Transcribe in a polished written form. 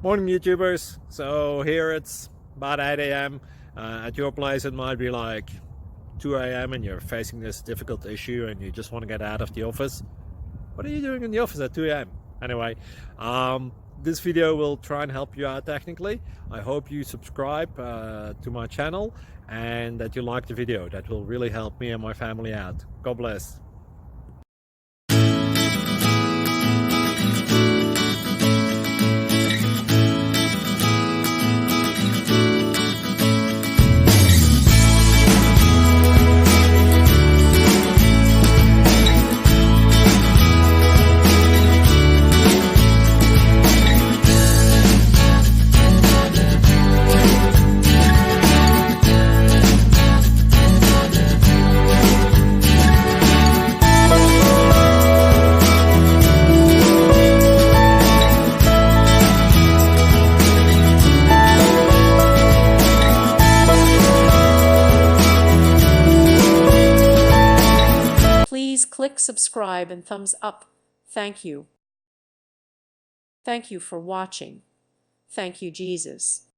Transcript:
Morning YouTubers. So here it's about 8 a.m. At your place it might be like 2 a.m. and you're facing this difficult issue and you just want to get out of the office. What are you doing in the office at 2 a.m.? Anyway, this video will try and help you out technically. I hope you subscribe to my channel and that you like the video. That will really help me and my family out. God bless. Please click subscribe and thumbs up. Thank you. Thank you for watching. Thank you, Jesus.